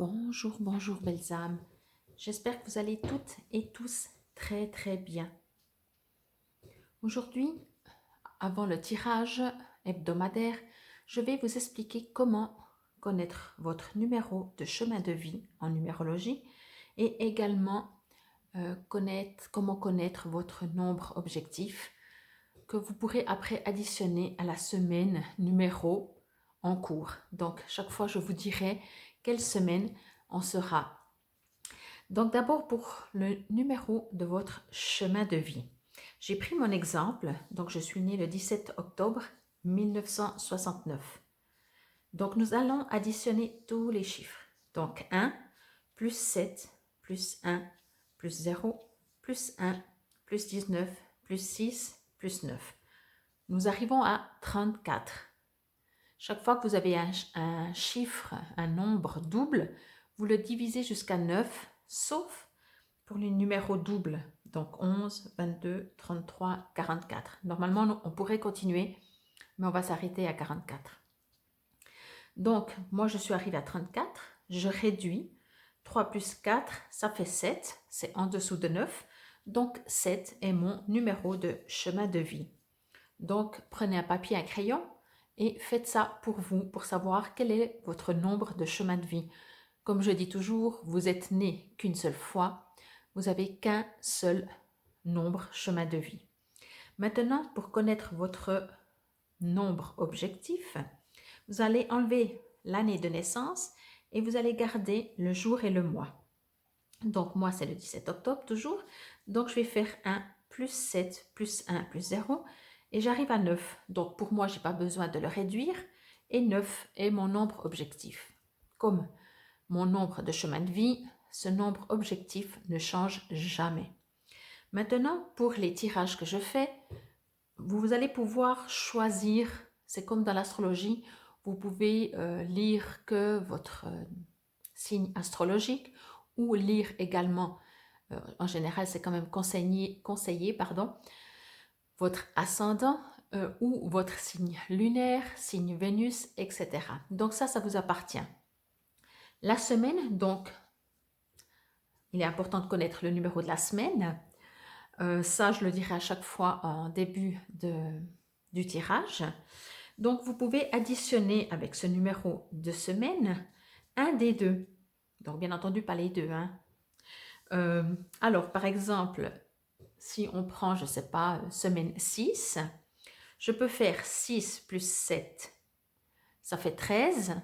Bonjour, bonjour belles âmes. J'espère que vous allez toutes et tous très bien. Aujourd'hui, avant le tirage hebdomadaire, je vais vous expliquer comment connaître votre numéro de chemin de vie en numérologie et également comment connaître votre nombre objectif que vous pourrez après additionner à la semaine numéro en cours. Donc, chaque fois, je vous dirai quelle semaine on sera. Donc, d'abord, pour le numéro de votre chemin de vie. J'ai pris mon exemple. Donc, je suis née le 17 octobre 1969. Donc, nous allons additionner tous les chiffres. Donc, 1, plus 7, plus 1, plus 0, plus 1, plus 19, plus 6, plus 9. Nous arrivons à 34. Chaque fois que vous avez un chiffre, un nombre double, vous le divisez jusqu'à 9, sauf pour les numéros doubles. Donc 11, 22, 33, 44. Normalement, on pourrait continuer, mais on va s'arrêter à 44. Donc, moi, je suis arrivée à 34. Je réduis. 3 plus 4, ça fait 7. C'est en dessous de 9. Donc, 7 est mon numéro de chemin de vie. Donc, prenez un papier, un crayon et faites ça pour vous, pour savoir quel est votre nombre de chemin de vie. Comme je dis toujours, vous êtes né qu'une seule fois, vous n'avez qu'un seul nombre chemin de vie. Maintenant, pour connaître votre nombre objectif, vous allez enlever l'année de naissance et vous allez garder le jour et le mois. Donc, moi, c'est le 17 octobre toujours. Donc, je vais faire 1 plus 7 plus 1 plus 0 et j'arrive à 9. Donc, pour moi, je n'ai pas besoin de le réduire et 9 est mon nombre objectif. Comme mon nombre de chemin de vie, ce nombre objectif ne change jamais. Maintenant, pour les tirages que je fais, vous allez pouvoir choisir, c'est comme dans l'astrologie, vous pouvez lire que votre signe astrologique ou lire également, en général c'est quand même conseillé votre ascendant ou votre signe lunaire, signe Vénus, etc. Donc ça vous appartient. La semaine, donc, il est important de connaître le numéro de la semaine. Ça, je le dirai à chaque fois en début du tirage. Donc, vous pouvez additionner avec ce numéro de semaine un des deux. Donc, bien entendu, pas les deux. Alors, par exemple, si on prend, je ne sais pas, semaine 6, je peux faire 6 plus 7, ça fait 13.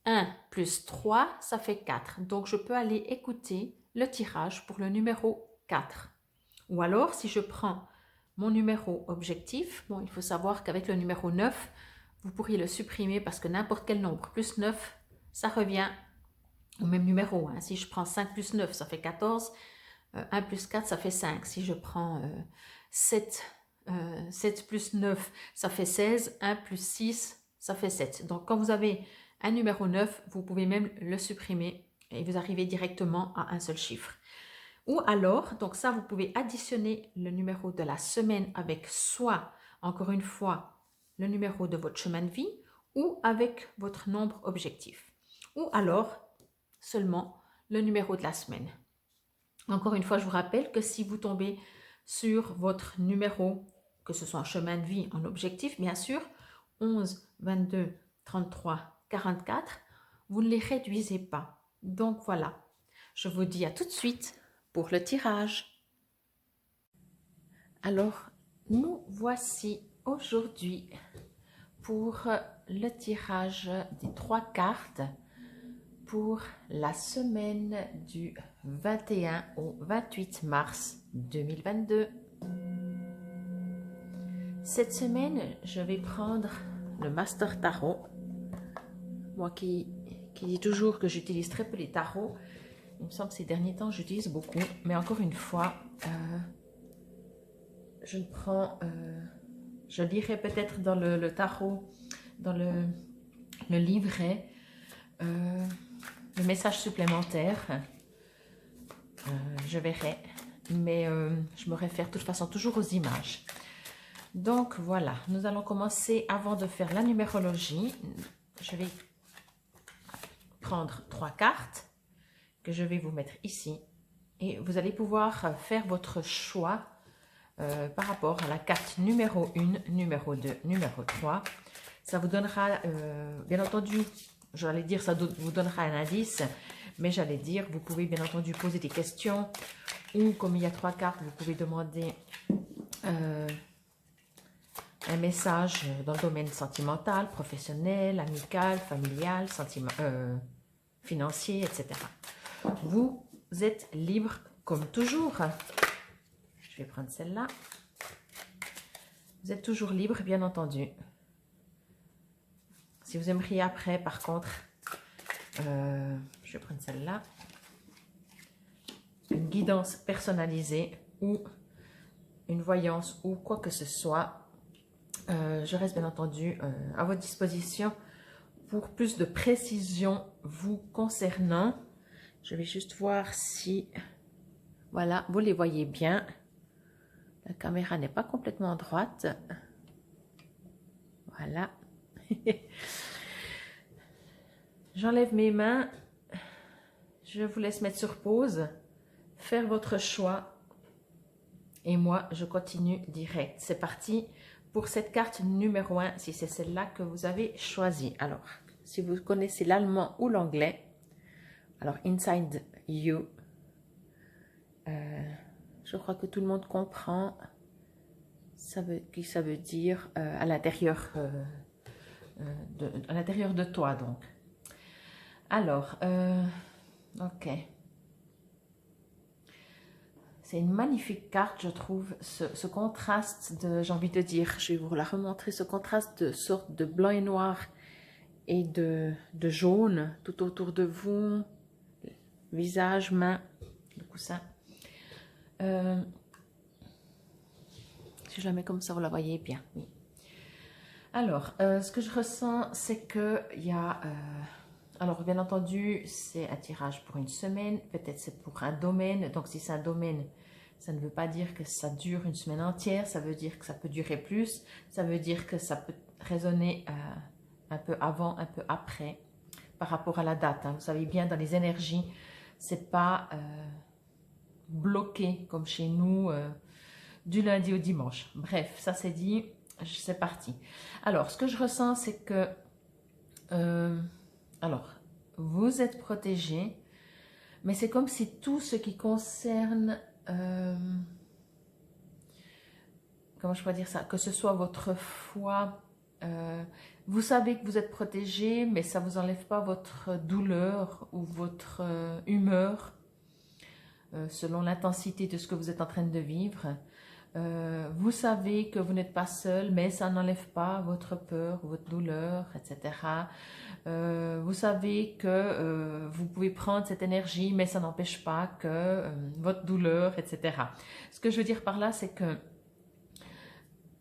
1 plus 3, ça fait 4. Donc, je peux aller écouter le tirage pour le numéro 4. Ou alors, si je prends mon numéro objectif, bon, il faut savoir qu'avec le numéro 9, vous pourriez le supprimer parce que n'importe quel nombre plus 9, ça revient au même numéro. Si je prends 5 plus 9, ça fait 14. 1 plus 4, ça fait 5. Si je prends 7 plus 9, ça fait 16. 1 plus 6, ça fait 7. Donc, quand vous avez un numéro 9, vous pouvez même le supprimer et vous arrivez directement à un seul chiffre. Ou alors, donc ça, vous pouvez additionner le numéro de la semaine avec soit, encore une fois, le numéro de votre chemin de vie ou avec votre nombre objectif. Ou alors, seulement le numéro de la semaine. Encore une fois, je vous rappelle que si vous tombez sur votre numéro, que ce soit en chemin de vie, en objectif, bien sûr, 11, 22, 33, 44, vous ne les réduisez pas. Donc voilà, je vous dis à tout de suite pour le tirage. Alors, nous voici aujourd'hui pour le tirage des 3 cartes pour la semaine du 21 au 28 mars 2022. Cette semaine, je vais prendre le Master Tarot. Moi qui dis toujours que j'utilise très peu les tarots, il me semble que ces derniers temps, j'utilise beaucoup. Mais encore une fois, je lirai peut-être dans le tarot, dans le livret, le message supplémentaire. Je verrai, mais je me réfère de toute façon toujours aux images. Donc voilà, nous allons commencer avant de faire la numérologie. Je vais prendre 3 cartes que je vais vous mettre ici et vous allez pouvoir faire votre choix par rapport à la carte numéro 1, numéro 2, numéro 3. Ça vous donnera, bien entendu, j'allais dire ça vous donnera un indice, mais j'allais dire, vous pouvez bien entendu poser des questions ou comme il y a 3 cartes, vous pouvez demander un message dans le domaine sentimental, professionnel, amical, familial, financier, etc. Vous êtes libre comme toujours. Je vais prendre celle-là. Vous êtes toujours libre, bien entendu. Si vous aimeriez après, par contre, je vais prendre celle-là. Une guidance personnalisée ou une voyance ou quoi que ce soit. Je reste bien entendu à votre disposition pour plus de précision vous concernant. Je vais juste voir si, voilà, vous les voyez bien. La caméra n'est pas complètement droite. Voilà. J'enlève mes mains. Je vous laisse mettre sur pause, faire votre choix. Et moi, je continue direct. C'est parti pour cette carte numéro 1, si c'est celle-là que vous avez choisie. Alors, si vous connaissez l'allemand ou l'anglais, alors Inside You, je crois que tout le monde comprend. Ça veut dire à l'intérieur de toi, donc. Alors, ok. C'est une magnifique carte, je trouve, ce contraste de, j'ai envie de dire, je vais vous la remontrer, ce contraste de sorte de blanc et noir et de jaune tout autour de vous, visage, main, le coussin. Si je la mets comme ça, vous la voyez bien, oui. Alors, ce que je ressens, c'est qu'il y a... alors, bien entendu, c'est un tirage pour une semaine, peut-être c'est pour un domaine. Donc, si c'est un domaine, ça ne veut pas dire que ça dure une semaine entière, ça veut dire que ça peut durer plus, ça veut dire que ça peut résonner un peu avant, un peu après, par rapport à la date. Hein. Vous savez bien, dans les énergies, c'est pas bloqué comme chez nous du lundi au dimanche. Bref, ça c'est dit, c'est parti. Alors, ce que je ressens, c'est que... alors, vous êtes protégé, mais c'est comme si tout ce qui concerne, comment je pourrais dire ça, que ce soit votre foi, vous savez que vous êtes protégé, mais ça ne vous enlève pas votre douleur ou votre humeur, selon l'intensité de ce que vous êtes en train de vivre. Vous savez que vous n'êtes pas seul, mais ça n'enlève pas votre peur, votre douleur, etc. Vous savez que vous pouvez prendre cette énergie, mais ça n'empêche pas que votre douleur, etc. Ce que je veux dire par là, c'est que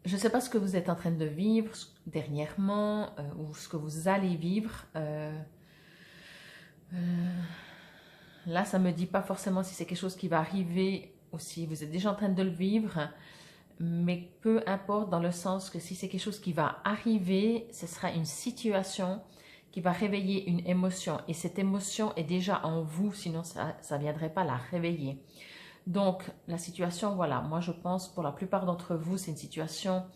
je ne sais pas ce que vous êtes en train de vivre dernièrement ou ce que vous allez vivre. Là, ça ne me dit pas forcément si c'est quelque chose qui va arriver ou si vous êtes déjà en train de le vivre, mais peu importe dans le sens que si c'est quelque chose qui va arriver, ce sera une situation qui va réveiller une émotion et cette émotion est déjà en vous, sinon ça ne viendrait pas la réveiller. Donc, la situation, voilà, moi je pense pour la plupart d'entre vous, c'est une situation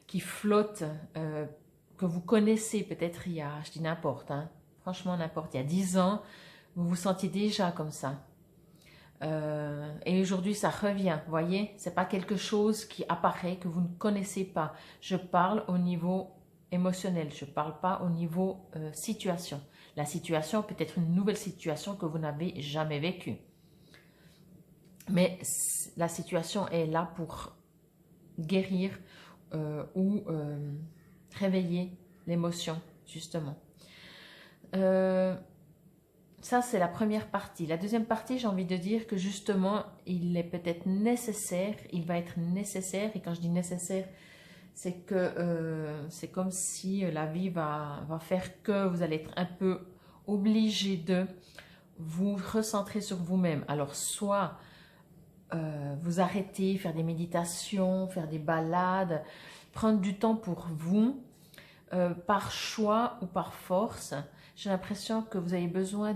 qui flotte, que vous connaissez peut-être il y a, je dis n'importe, hein, franchement n'importe, il y a 10 ans, vous vous sentiez déjà comme ça. Et aujourd'hui, ça revient, vous voyez, c'est pas quelque chose qui apparaît, que vous ne connaissez pas. Je parle au niveau émotionnel, je parle pas au niveau situation. La situation peut être une nouvelle situation que vous n'avez jamais vécue. Mais la situation est là pour guérir ou réveiller l'émotion, justement. Ça, c'est la première partie. La deuxième partie, j'ai envie de dire que justement, il est peut-être nécessaire, il va être nécessaire, et quand je dis nécessaire, c'est que c'est comme si la vie va faire que vous allez être un peu obligé de vous recentrer sur vous-même. Alors, soit vous arrêtez, faire des méditations, faire des balades, prendre du temps pour vous, par choix ou par force, j'ai l'impression que vous avez besoin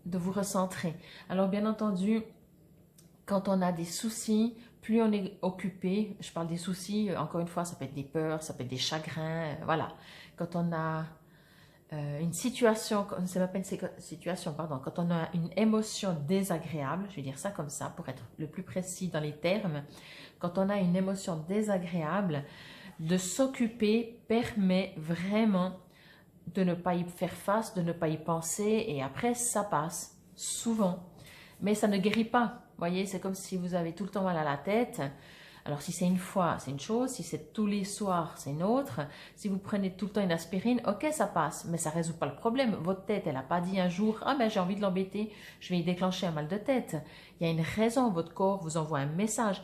de vous recentrer. Alors bien entendu, quand on a des soucis, plus on est occupé, je parle des soucis, encore une fois, ça peut être des peurs, ça peut être des chagrins, voilà. Quand on a une situation, c'est même pas une situation, pardon, quand on a une émotion désagréable, je vais dire ça comme ça pour être le plus précis dans les termes, quand on a une émotion désagréable, de s'occuper permet vraiment de ne pas y faire face, de ne pas y penser et après ça passe, souvent. Mais ça ne guérit pas, vous voyez, c'est comme si vous avez tout le temps mal à la tête. Alors si c'est une fois, c'est une chose, si c'est tous les soirs, c'est une autre. Si vous prenez tout le temps une aspirine, ok, ça passe, mais ça ne résout pas le problème. Votre tête, elle n'a pas dit un jour, ah ben j'ai envie de l'embêter, je vais y déclencher un mal de tête. Il y a une raison, votre corps vous envoie un message.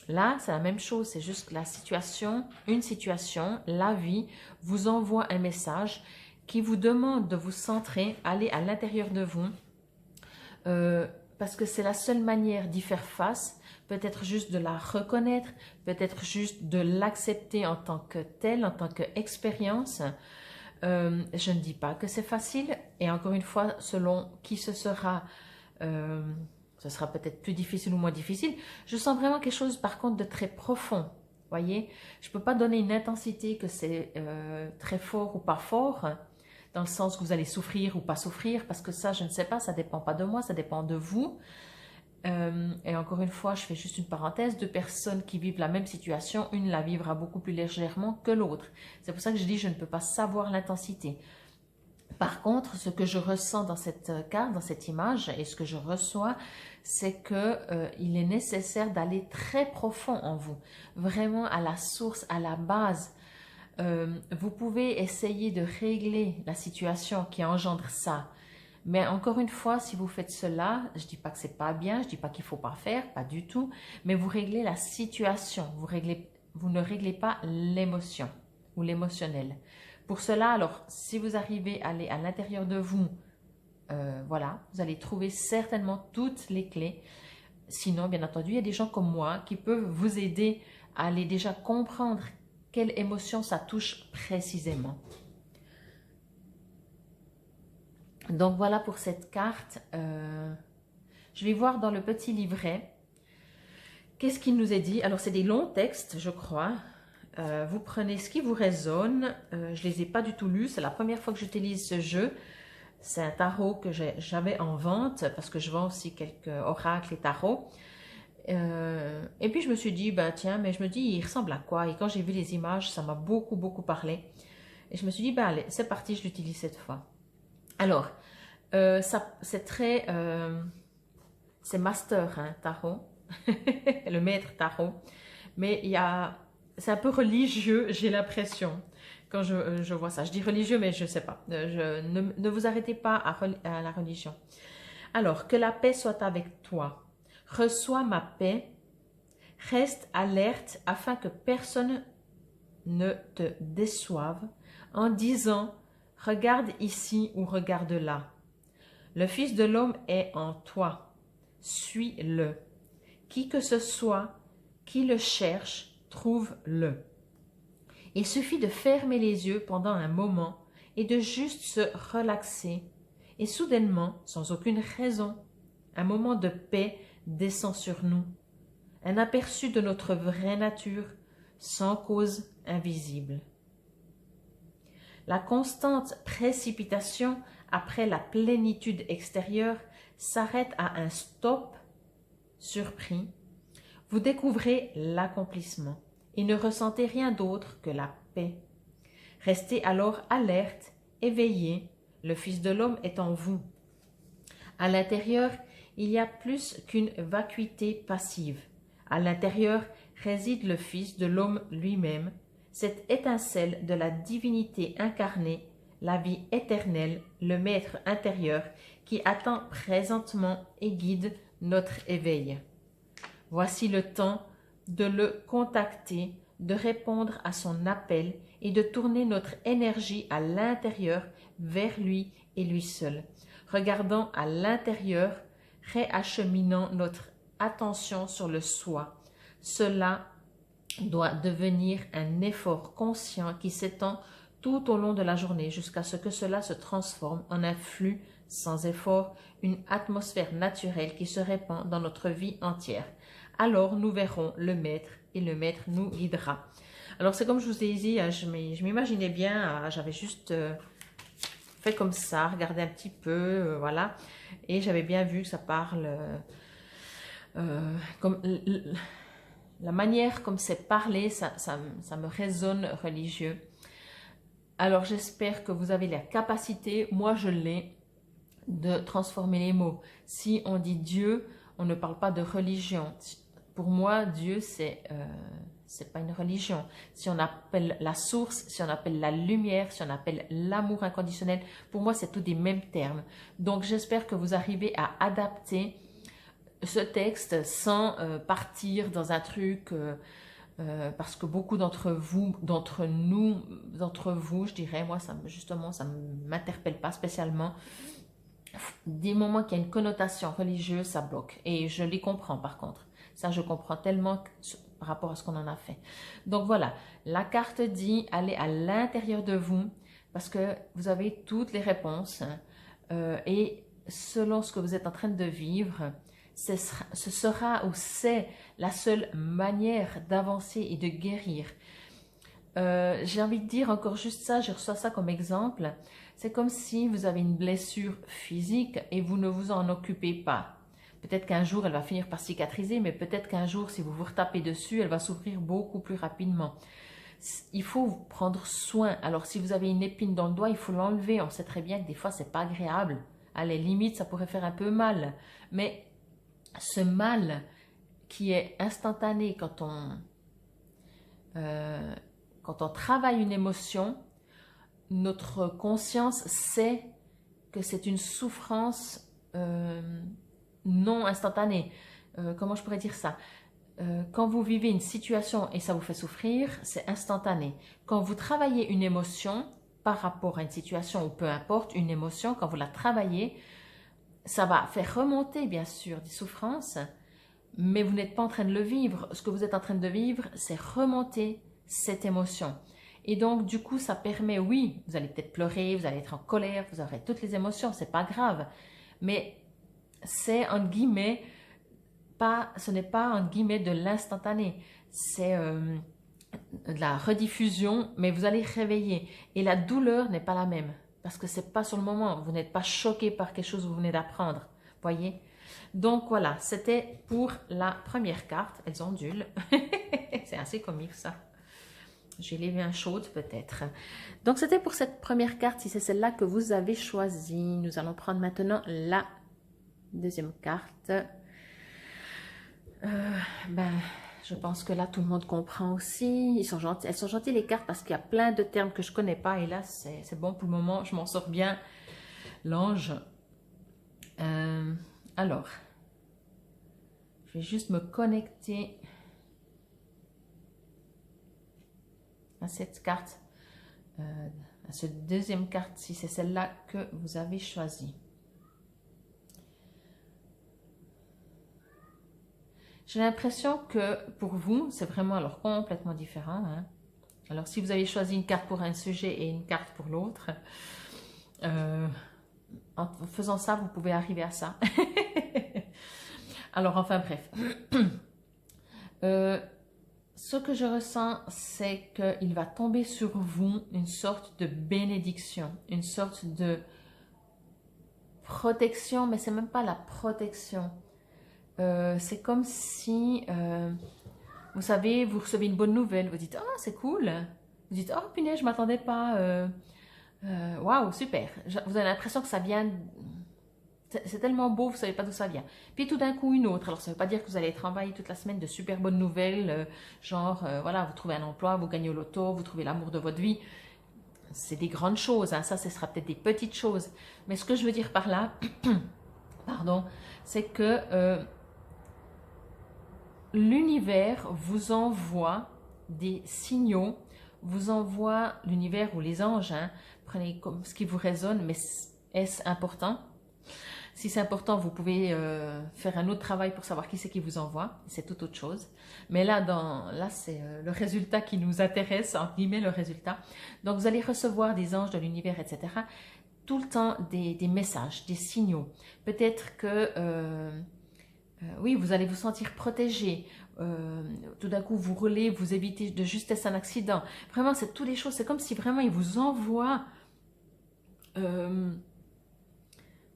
Là, c'est la même chose, c'est juste que la situation, une situation, la vie vous envoie un message qui vous demande de vous centrer, aller à l'intérieur de vous, parce que c'est la seule manière d'y faire face, peut-être juste de la reconnaître, peut-être juste de l'accepter en tant que telle, en tant qu'expérience. Je ne dis pas que c'est facile, et encore une fois, selon qui ce sera peut-être plus difficile ou moins difficile. Je sens vraiment quelque chose par contre de très profond. Voyez, je ne peux pas donner une intensité que c'est très fort ou pas fort, dans le sens que vous allez souffrir ou pas souffrir, parce que ça, je ne sais pas, ça ne dépend pas de moi, ça dépend de vous. Et encore une fois, je fais juste une parenthèse, deux personnes qui vivent la même situation, une la vivra beaucoup plus légèrement que l'autre. C'est pour ça que je dis je ne peux pas savoir l'intensité. Par contre, ce que je ressens dans cette carte, dans cette image, et ce que je reçois, c'est qu'il est nécessaire d'aller très profond en vous, vraiment à la source, à la base. Vous pouvez essayer de régler la situation qui engendre ça, mais encore une fois, si vous faites cela, je ne dis pas que c'est pas bien, je ne dis pas qu'il ne faut pas faire, pas du tout, mais vous réglez la situation, vous ne réglez pas l'émotion ou l'émotionnel. Pour cela, alors, si vous arrivez à aller à l'intérieur de vous, voilà, vous allez trouver certainement toutes les clés. Sinon, bien entendu, il y a des gens comme moi qui peuvent vous aider à aller déjà comprendre quelle émotion ça touche précisément. Donc voilà pour cette carte. Je vais voir dans le petit livret qu'est-ce qu'il nous est dit. Alors c'est des longs textes, je crois. Vous prenez ce qui vous résonne. Je ne les ai pas du tout lus. C'est la première fois que j'utilise ce jeu. C'est un tarot que j'avais en vente parce que je vends aussi quelques oracles et tarots. Et puis je me suis dit, ben tiens, mais je me dis, il ressemble à quoi? Et quand j'ai vu les images, ça m'a beaucoup, beaucoup parlé. Et je me suis dit, ben allez, c'est parti, je l'utilise cette fois. Alors, c'est très... c'est master, hein, tarot. Le maître tarot. Mais c'est un peu religieux, j'ai l'impression, quand je vois ça. Je dis religieux, mais je ne sais pas. Ne vous arrêtez pas à la religion. Alors, que la paix soit avec toi. Reçois ma paix. Reste alerte afin que personne ne te déçoive en disant « Regarde ici ou regarde là ». Le Fils de l'homme est en toi. Suis-le. Qui que ce soit qui le cherche, trouve-le. Il suffit de fermer les yeux pendant un moment et de juste se relaxer. Et soudainement, sans aucune raison, un moment de paix descend sur nous. Un aperçu de notre vraie nature, sans cause invisible. La constante précipitation après la plénitude extérieure s'arrête à un stop surpris. Vous découvrez l'accomplissement et ne ressentez rien d'autre que la paix. Restez alors alerte, éveillé, le Fils de l'homme est en vous. À l'intérieur, il y a plus qu'une vacuité passive. À l'intérieur réside le Fils de l'homme lui-même, cette étincelle de la divinité incarnée, la vie éternelle, le maître intérieur qui attend présentement et guide notre éveil. Voici le temps de le contacter, de répondre à son appel et de tourner notre énergie à l'intérieur vers lui et lui seul. Regardant à l'intérieur, réacheminant notre attention sur le soi. Cela doit devenir un effort conscient qui s'étend tout au long de la journée jusqu'à ce que cela se transforme en un flux sans effort, une atmosphère naturelle qui se répand dans notre vie entière. Alors nous verrons le Maître et le Maître nous guidera. Alors c'est comme je vous ai dit, je m'imaginais bien, j'avais juste fait comme ça, regardé un petit peu, voilà, et j'avais bien vu que ça parle comme la manière comme c'est parlé, ça me résonne religieux. Alors j'espère que vous avez la capacité, moi je l'ai, de transformer les mots. Si on dit Dieu, on ne parle pas de religion. Pour moi, Dieu, c'est pas une religion. Si on appelle la source, si on appelle la lumière, si on appelle l'amour inconditionnel, pour moi, c'est tous des mêmes termes. Donc, j'espère que vous arrivez à adapter ce texte sans partir dans un truc... parce que beaucoup d'entre vous, je dirais, moi, justement, ça ne m'interpelle pas spécialement. Des moments qu'il y a une connotation religieuse, ça bloque. Et je les comprends par contre. Ça, je comprends tellement par rapport à ce qu'on en a fait. Donc voilà, la carte dit, allez à l'intérieur de vous parce que vous avez toutes les réponses. Et selon ce que vous êtes en train de vivre, ce sera ou c'est la seule manière d'avancer et de guérir. J'ai envie de dire encore juste ça, je reçois ça comme exemple. C'est comme si vous avez une blessure physique et vous ne vous en occupez pas. Peut-être qu'un jour, elle va finir par cicatriser, mais peut-être qu'un jour, si vous vous retapez dessus, elle va s'ouvrir beaucoup plus rapidement. Il faut prendre soin. Alors, si vous avez une épine dans le doigt, il faut l'enlever. On sait très bien que des fois, c'est pas agréable. À la limite, ça pourrait faire un peu mal. Mais ce mal qui est instantané quand on travaille une émotion, notre conscience sait que c'est une souffrance non instantanée. Comment je pourrais dire ça? Quand vous vivez une situation et ça vous fait souffrir, c'est instantané. Quand vous travaillez une émotion par rapport à une situation ou peu importe, une émotion, quand vous la travaillez, ça va faire remonter bien sûr des souffrances, mais vous n'êtes pas en train de le vivre. Ce que vous êtes en train de vivre, c'est remonter cette émotion. Et donc, du coup, ça permet, oui, vous allez peut-être pleurer, vous allez être en colère, vous aurez toutes les émotions, c'est pas grave. Mais c'est, entre guillemets, ce n'est pas, entre guillemets, de l'instantané. C'est de la rediffusion, mais vous allez réveiller. Et la douleur n'est pas la même, parce que c'est pas sur le moment. Vous n'êtes pas choqué par quelque chose que vous venez d'apprendre. Voyez? Donc, voilà, c'était pour la première carte. Elles ondulent. C'est assez comique, ça. J'ai les mains chaudes peut-être. Donc, c'était pour cette première carte, si c'est celle-là que vous avez choisie. Nous allons prendre maintenant la deuxième carte. Je pense que là, tout le monde comprend aussi. Ils sont gentils. Elles sont gentilles, les cartes, parce qu'il y a plein de termes que je ne connais pas. Et là, c'est bon pour le moment. Je m'en sors bien. L'ange. Alors, je vais juste me connecter à cette carte, à cette deuxième carte, si c'est celle-là que vous avez choisie. J'ai l'impression que pour vous, c'est vraiment alors complètement différent. Hein? Alors, si vous avez choisi une carte pour un sujet et une carte pour l'autre, en faisant ça, vous pouvez arriver à ça. Alors, enfin bref. Ce que je ressens, c'est qu'il va tomber sur vous une sorte de bénédiction, une sorte de protection, mais c'est même pas la protection. C'est comme si, vous savez, vous recevez une bonne nouvelle, vous dites « Ah, c'est cool !» Vous dites « Oh, punaise, je ne m'attendais pas. Waouh, super !» Vous avez l'impression que ça vient... C'est tellement beau, vous ne savez pas d'où ça vient. Puis tout d'un coup, une autre. Alors, ça ne veut pas dire que vous allez travailler toute la semaine de super bonnes nouvelles, voilà, vous trouvez un emploi, vous gagnez au loto, vous trouvez l'amour de votre vie. C'est des grandes choses, hein. Ça, ce sera peut-être des petites choses. Mais ce que je veux dire par là, pardon, c'est que l'univers vous envoie des signaux, vous envoie l'univers ou les anges, hein, prenez comme ce qui vous résonne, mais est-ce important? Si c'est important, vous pouvez faire un autre travail pour savoir qui c'est qui vous envoie. C'est tout autre chose. Mais là, c'est le résultat qui nous intéresse, entre guillemets, le résultat. Donc, vous allez recevoir des anges de l'univers, etc. Tout le temps des messages, des signaux. Peut-être que, oui, vous allez vous sentir protégé. Tout d'un coup, vous roulez, vous évitez de justesse un accident. Vraiment, c'est toutes les choses. C'est comme si vraiment ils vous envoient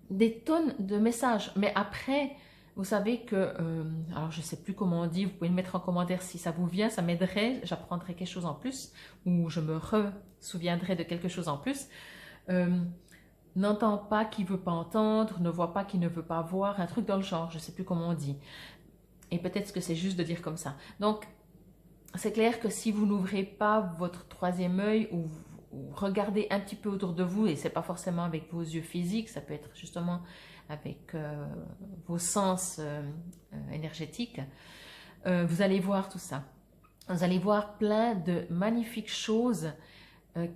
des tonnes de messages. Mais après, vous savez que, alors je ne sais plus comment on dit, vous pouvez le mettre en commentaire si ça vous vient, ça m'aiderait, j'apprendrai quelque chose en plus, ou je me souviendrai de quelque chose en plus. N'entend pas qui ne veut pas entendre, ne voit pas qui ne veut pas voir, un truc dans le genre, je ne sais plus comment on dit. Et peut-être que c'est juste de dire comme ça. Donc, c'est clair que si vous n'ouvrez pas votre troisième œil ou regardez un petit peu autour de vous, et c'est pas forcément avec vos yeux physiques, ça peut être justement avec vos sens énergétiques, vous allez voir tout ça. Vous allez voir plein de magnifiques choses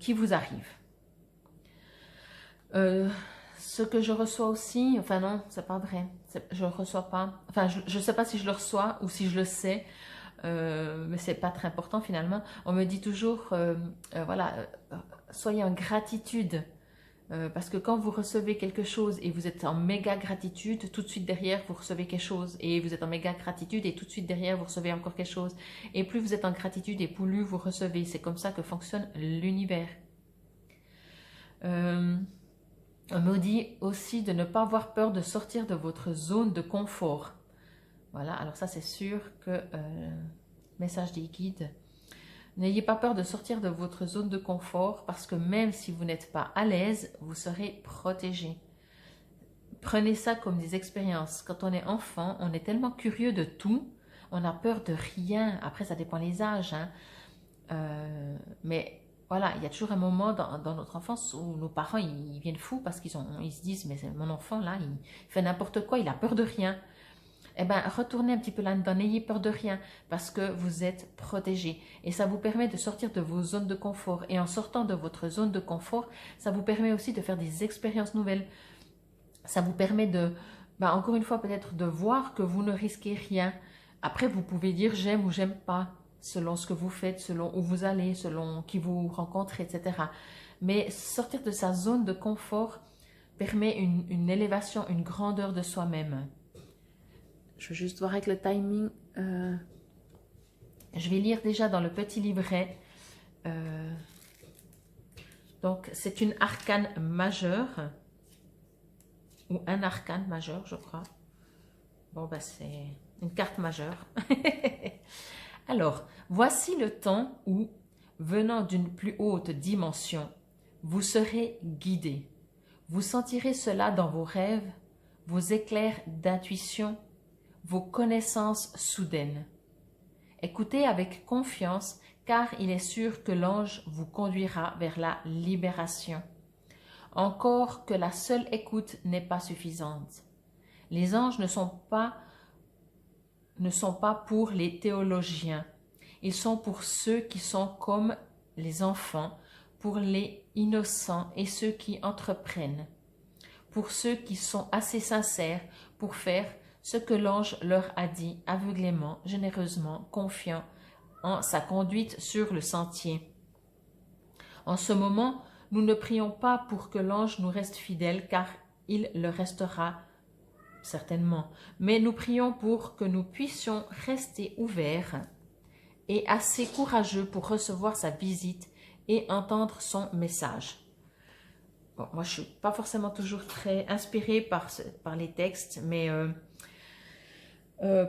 qui vous arrivent. Ce que je reçois aussi, enfin non, c'est pas vrai, je reçois pas, enfin je sais pas si je le reçois ou si je le sais, mais c'est pas très important finalement. On me dit toujours, voilà, soyez en gratitude, parce que quand vous recevez quelque chose et vous êtes en méga gratitude, tout de suite derrière vous recevez quelque chose, et vous êtes en méga gratitude et tout de suite derrière vous recevez encore quelque chose, et plus vous êtes en gratitude et plus vous recevez. C'est comme ça que fonctionne l'univers. On me dit aussi de ne pas avoir peur de sortir de votre zone de confort. Voilà, alors ça c'est sûr que, message des guides, n'ayez pas peur de sortir de votre zone de confort parce que même si vous n'êtes pas à l'aise, vous serez protégé. Prenez ça comme des expériences. Quand on est enfant, on est tellement curieux de tout, on a peur de rien. Après, ça dépend des âges, hein. Mais voilà, il y a toujours un moment dans notre enfance où nos parents ils viennent fous parce qu'ils se disent mais mon enfant là, il fait n'importe quoi, il a peur de rien. Eh bien, retournez un petit peu là-dedans, n'ayez peur de rien parce que vous êtes protégé. Et ça vous permet de sortir de vos zones de confort. Et en sortant de votre zone de confort, ça vous permet aussi de faire des expériences nouvelles. Ça vous permet de, encore une fois peut-être de voir que vous ne risquez rien. Après, vous pouvez dire j'aime ou j'aime pas, selon ce que vous faites, selon où vous allez, selon qui vous rencontrez, etc. Mais sortir de sa zone de confort permet une élévation, une grandeur de soi-même. Je veux juste voir avec le timing. Je vais lire déjà dans le petit livret. Donc, c'est une arcane majeure. Ou un arcane majeur, je crois. Bon, c'est une carte majeure. Alors, voici le temps où, venant d'une plus haute dimension, vous serez guidé. Vous sentirez cela dans vos rêves, vos éclairs d'intuition, vos connaissances soudaines. Écoutez avec confiance, car il est sûr que l'ange vous conduira vers la libération. Encore que la seule écoute n'est pas suffisante. Les anges ne sont pas pour les théologiens. Ils sont pour ceux qui sont comme les enfants, pour les innocents et ceux qui entreprennent, pour ceux qui sont assez sincères pour faire ce que l'ange leur a dit aveuglément, généreusement, confiant en sa conduite sur le sentier. En ce moment, nous ne prions pas pour que l'ange nous reste fidèle, car il le restera certainement, mais nous prions pour que nous puissions rester ouverts et assez courageux pour recevoir sa visite et entendre son message. Bon, moi, je ne suis pas forcément toujours très inspirée par les textes, mais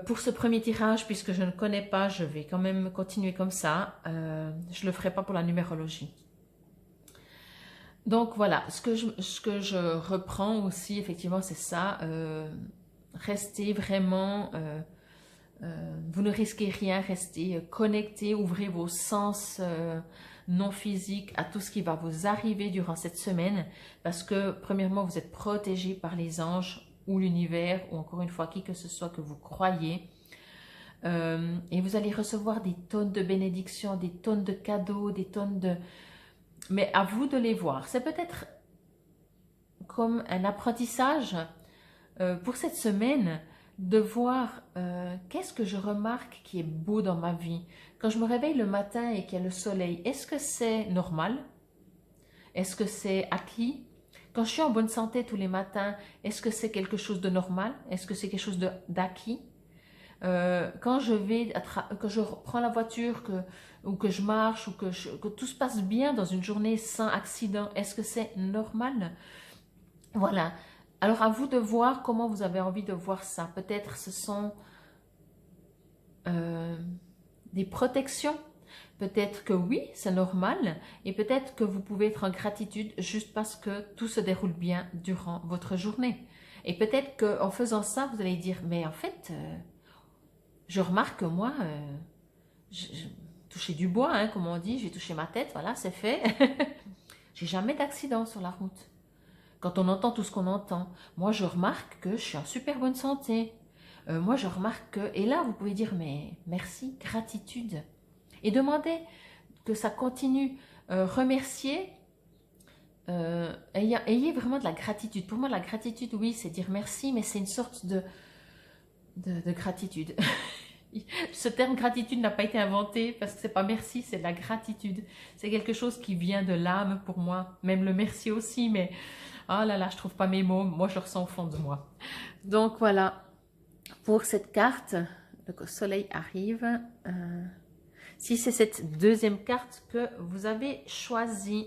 pour ce premier tirage, puisque je ne connais pas, je vais quand même continuer comme ça. Je ne le ferai pas pour la numérologie. Donc voilà, ce que je reprends aussi, effectivement, c'est ça. Restez vraiment, vous ne risquez rien, restez connectés, ouvrez vos sens non physiques à tout ce qui va vous arriver durant cette semaine, parce que premièrement, vous êtes protégés par les anges ou l'univers, ou encore une fois, qui que ce soit que vous croyez. Et vous allez recevoir des tonnes de bénédictions, des tonnes de cadeaux, des tonnes de... Mais à vous de les voir. C'est peut-être comme un apprentissage pour cette semaine, de voir qu'est-ce que je remarque qui est beau dans ma vie. Quand je me réveille le matin et qu'il y a le soleil, est-ce que c'est normal? Est-ce que c'est acquis? Quand je suis en bonne santé tous les matins, est-ce que c'est quelque chose de normal? Est-ce que c'est quelque chose d'acquis? Quand je prends la voiture ou que je marche ou que tout se passe bien dans une journée sans accident, est-ce que c'est normal? Voilà. Alors à vous de voir comment vous avez envie de voir ça. Peut-être ce sont des protections. Peut-être que oui, c'est normal. Et peut-être que vous pouvez être en gratitude juste parce que tout se déroule bien durant votre journée. Et peut-être qu'en faisant ça, vous allez dire, mais en fait, je remarque que moi, j'ai touché du bois, hein, comme on dit, j'ai touché ma tête, voilà, c'est fait. J'ai jamais d'accident sur la route. Quand on entend tout ce qu'on entend, moi je remarque que je suis en super bonne santé. Moi je remarque que... Et là, vous pouvez dire, mais merci, gratitude. Et demandez que ça continue. Remercier. Ayez vraiment de la gratitude. Pour moi, la gratitude, oui, c'est dire merci, mais c'est une sorte de gratitude. Ce terme gratitude n'a pas été inventé parce que c'est pas merci, c'est de la gratitude. C'est quelque chose qui vient de l'âme pour moi. Même le merci aussi, mais oh là là, je trouve pas mes mots. Moi, je le ressens au fond de moi. Donc voilà, pour cette carte, le soleil arrive. Si c'est cette deuxième carte que vous avez choisie.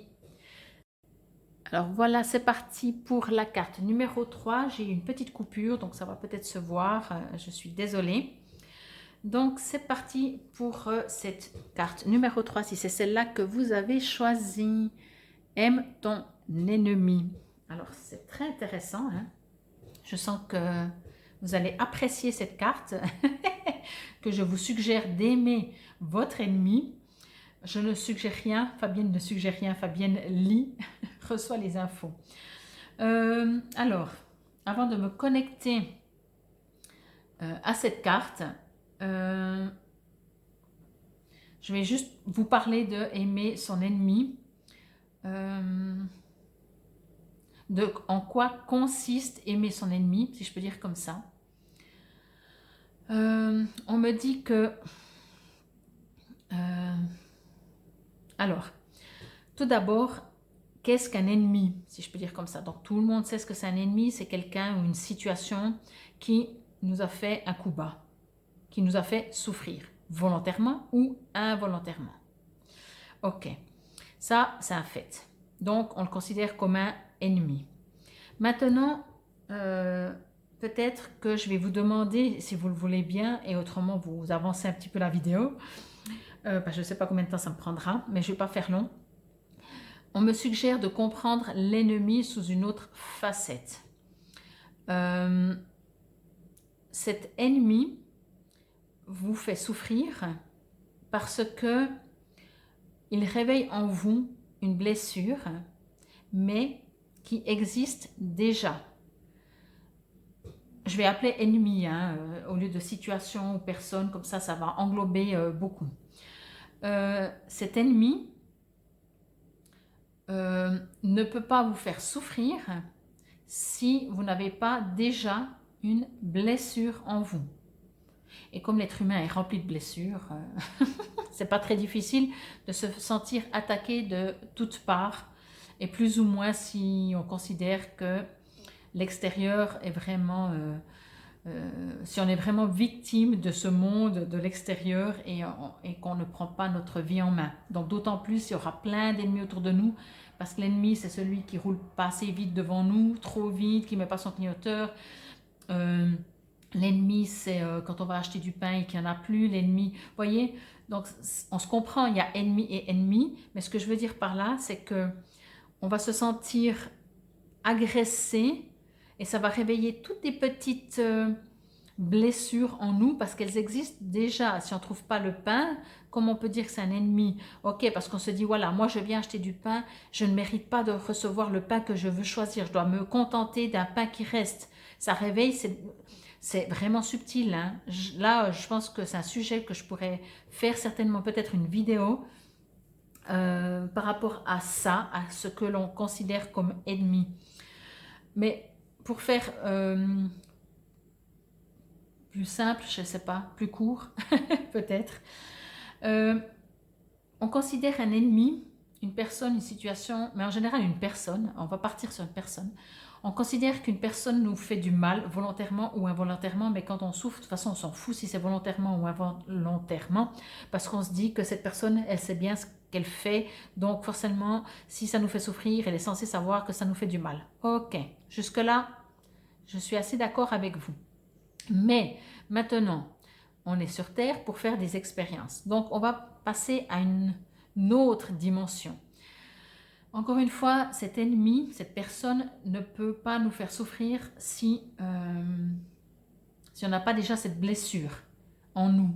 Alors voilà, c'est parti pour la carte numéro 3. J'ai une petite coupure, donc ça va peut-être se voir. Je suis désolée. Donc c'est parti pour cette carte numéro 3, si c'est celle-là que vous avez choisie. Aime ton ennemi. Alors c'est très intéressant, hein? Je sens que vous allez apprécier cette carte, que je vous suggère d'aimer votre ennemi. Je ne suggère rien, Fabienne ne suggère rien, Fabienne lit, reçoit les infos. Alors, avant de me connecter à cette carte, je vais juste vous parler de aimer son ennemi. En quoi consiste aimer son ennemi, si je peux dire comme ça. On me dit que... alors, tout d'abord, qu'est-ce qu'un ennemi, si je peux dire comme ça? Donc, tout le monde sait ce que c'est un ennemi, c'est quelqu'un ou une situation qui nous a fait un coup bas, qui nous a fait souffrir, volontairement ou involontairement. Ok, ça, c'est un fait. Donc, on le considère comme un ennemi. Maintenant, peut-être que je vais vous demander, si vous le voulez bien, et autrement, vous avancez un petit peu la vidéo. Je ne sais pas combien de temps ça me prendra, mais je ne vais pas faire long. On me suggère de comprendre l'ennemi sous une autre facette. Cet ennemi vous fait souffrir parce que il réveille en vous une blessure, mais qui existe déjà. Je vais appeler ennemi, hein, au lieu de situation ou personne, comme ça va englober beaucoup. Cet ennemi ne peut pas vous faire souffrir si vous n'avez pas déjà une blessure en vous. Et comme l'être humain est rempli de blessures, c'est pas très difficile de se sentir attaqué de toutes parts, et plus ou moins si on considère que l'extérieur est vraiment... si on est vraiment victime de ce monde de l'extérieur et qu'on ne prend pas notre vie en main. Donc d'autant plus, il y aura plein d'ennemis autour de nous, parce que l'ennemi, c'est celui qui roule pas assez vite devant nous, trop vite, qui met pas son clignoteur. L'ennemi, c'est quand on va acheter du pain et qu'il n'y en a plus. L'ennemi, vous voyez, donc on se comprend, il y a ennemi et ennemi, mais ce que je veux dire par là, c'est que on va se sentir agressé, et ça va réveiller toutes des petites blessures en nous parce qu'elles existent déjà. Si on ne trouve pas le pain, comment on peut dire que c'est un ennemi? Ok, parce qu'on se dit, voilà, moi je viens acheter du pain, je ne mérite pas de recevoir le pain que je veux choisir. Je dois me contenter d'un pain qui reste. Ça réveille, c'est vraiment subtil, hein. Là, je pense que c'est un sujet que je pourrais faire certainement peut-être une vidéo par rapport à ça, à ce que l'on considère comme ennemi. Mais pour faire plus simple, je ne sais pas, plus court, peut-être, on considère un ennemi, une personne, une situation, mais en général une personne, on va partir sur une personne. On considère qu'une personne nous fait du mal, volontairement ou involontairement, mais quand on souffre, de toute façon, on s'en fout si c'est volontairement ou involontairement, parce qu'on se dit que cette personne, elle sait bien ce qu'elle fait, donc forcément, si ça nous fait souffrir, elle est censée savoir que ça nous fait du mal. Ok, jusque-là, je suis assez d'accord avec vous. Mais maintenant, on est sur Terre pour faire des expériences. Donc, on va passer à une autre dimension. Encore une fois, cet ennemi, cette personne ne peut pas nous faire souffrir si on n'a pas déjà cette blessure en nous.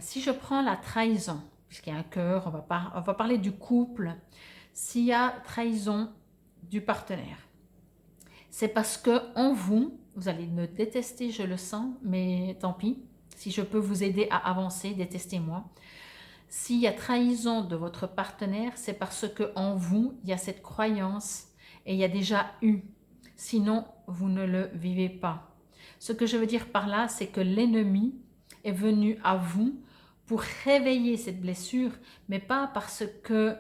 Si je prends la trahison, puisqu'il y a un cœur, on va parler du couple. S'il y a trahison du partenaire, c'est parce que en vous, vous allez me détester, je le sens, mais tant pis. Si je peux vous aider à avancer, détestez-moi. S'il y a trahison de votre partenaire, c'est parce que en vous, il y a cette croyance et il y a déjà eu. Sinon, vous ne le vivez pas. Ce que je veux dire par là, c'est que l'ennemi est venu à vous pour réveiller cette blessure, mais pas parce que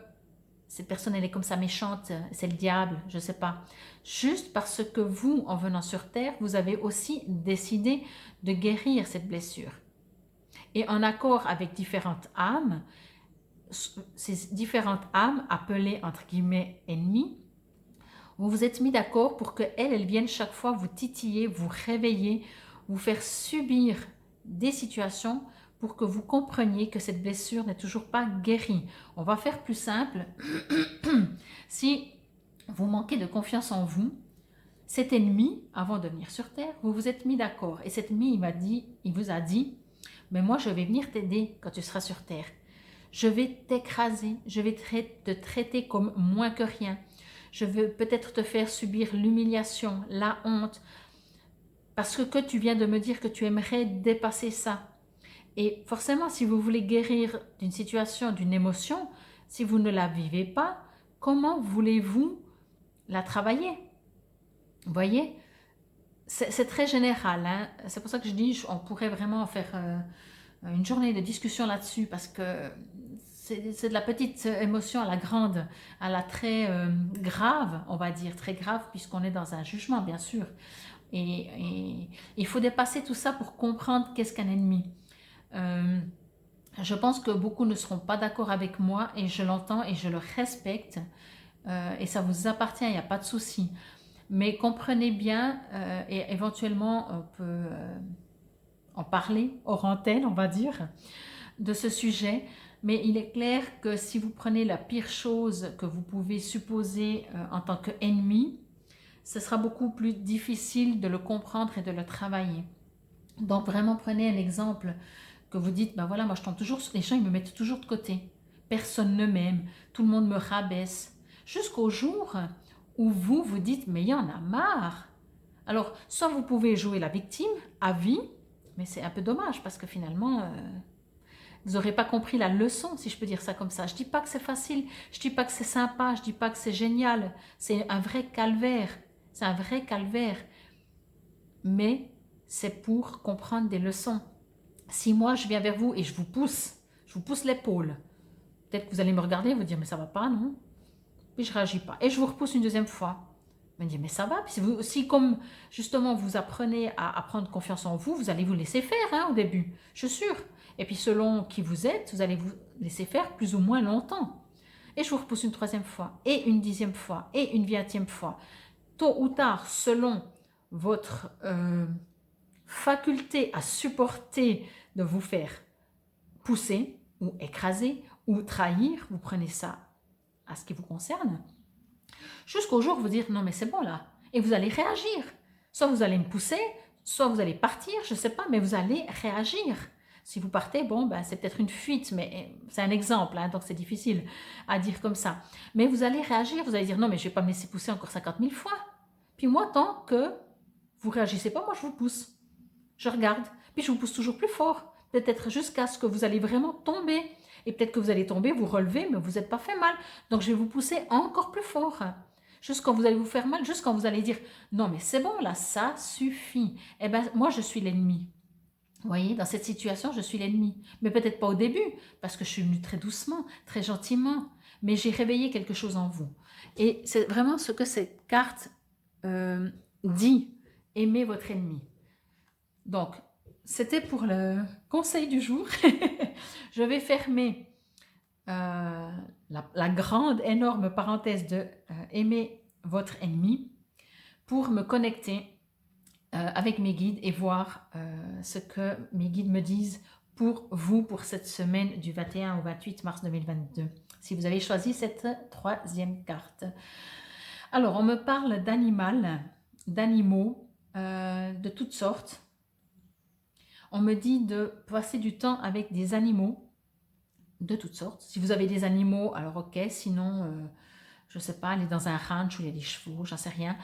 cette personne, elle est comme ça méchante, c'est le diable, je ne sais pas. Juste parce que vous, en venant sur Terre, vous avez aussi décidé de guérir cette blessure. Et en accord avec différentes âmes, ces différentes âmes appelées entre guillemets ennemis, vous vous êtes mis d'accord pour qu'elles, elles viennent chaque fois vous titiller, vous réveiller, vous faire subir des situations pour que vous compreniez que cette blessure n'est toujours pas guérie. On va faire plus simple. Si vous manquez de confiance en vous, cet ennemi, avant de venir sur Terre, vous vous êtes mis d'accord. Et cet ennemi, il vous a dit, mais moi je vais venir t'aider quand tu seras sur Terre. Je vais t'écraser, je vais te traiter comme moins que rien. Je veux peut-être te faire subir l'humiliation, la honte, parce que tu viens de me dire que tu aimerais dépasser ça. Et forcément, si vous voulez guérir d'une situation, d'une émotion, si vous ne la vivez pas, comment voulez-vous la travailler? Vous voyez? C'est très général, hein? C'est pour ça que je dis on pourrait vraiment faire une journée de discussion là-dessus, parce que c'est de la petite émotion à la grande, à la très grave, on va dire, très grave, puisqu'on est dans un jugement, bien sûr. Et il faut dépasser tout ça pour comprendre qu'est-ce qu'un ennemi. Je pense que beaucoup ne seront pas d'accord avec moi, et je l'entends et je le respecte, et ça vous appartient, il n'y a pas de souci. Mais comprenez bien, et éventuellement on peut en parler hors antenne, on va dire, de ce sujet. Mais il est clair que si vous prenez la pire chose que vous pouvez supposer en tant qu'ennemi, ce sera beaucoup plus difficile de le comprendre et de le travailler. Donc vraiment prenez un exemple que vous dites, ben voilà, moi je tombe toujours, les gens ils me mettent toujours de côté. Personne ne m'aime, tout le monde me rabaisse. Jusqu'au jour où vous vous dites, mais il y en a marre. Alors, soit vous pouvez jouer la victime à vie, mais c'est un peu dommage parce que finalement, vous n'aurez pas compris la leçon, si je peux dire ça comme ça. Je ne dis pas que c'est facile, je ne dis pas que c'est sympa, je ne dis pas que c'est génial. C'est un vrai calvaire, c'est un vrai calvaire. Mais c'est pour comprendre des leçons. Si moi, je viens vers vous et je vous pousse l'épaule, peut-être que vous allez me regarder et vous dire, mais ça ne va pas, non? Puis je ne réagis pas. Et je vous repousse une deuxième fois. Vous me dites, mais ça va. Puis si comme justement vous apprenez à prendre confiance en vous, vous allez vous laisser faire hein, au début, je suis sûre. Et puis selon qui vous êtes, vous allez vous laisser faire plus ou moins longtemps. Et je vous repousse une troisième fois, et une dixième fois, et une 20e fois. Tôt ou tard, selon votre faculté à supporter de vous faire pousser, ou écraser, ou trahir, vous prenez ça à ce qui vous concerne, jusqu'au jour où vous dire non mais c'est bon là, et vous allez réagir. Soit vous allez me pousser, soit vous allez partir, je ne sais pas, mais vous allez réagir. Si vous partez, bon, ben, c'est peut-être une fuite, mais c'est un exemple, hein, donc c'est difficile à dire comme ça. Mais vous allez réagir, vous allez dire non mais je ne vais pas me laisser pousser encore 50 000 fois. Puis moi, tant que vous ne réagissez pas, moi je vous pousse. Je regarde, puis je vous pousse toujours plus fort, peut-être jusqu'à ce que vous allez vraiment tomber. Et peut-être que vous allez tomber, vous relever, mais vous n'êtes pas fait mal. Donc je vais vous pousser encore plus fort. juste quand vous allez vous faire mal, juste quand vous allez dire « Non, mais c'est bon, là, ça suffit. » Eh bien, moi, je suis l'ennemi. Vous voyez, dans cette situation, je suis l'ennemi. Mais peut-être pas au début, parce que je suis venue très doucement, très gentiment. Mais j'ai réveillé quelque chose en vous. Et c'est vraiment ce que cette carte dit. Aimez votre ennemi. Donc, c'était pour le conseil du jour. Je vais fermer la grande, énorme parenthèse de aimer votre ennemi pour me connecter avec mes guides et voir ce que mes guides me disent pour vous pour cette semaine du 21 au 28 mars 2022, si vous avez choisi cette troisième carte. Alors, on me parle d'animaux, de toutes sortes. On me dit de passer du temps avec des animaux de toutes sortes. Si vous avez des animaux, alors ok, sinon, je ne sais pas, aller dans un ranch où il y a des chevaux, j'en sais rien.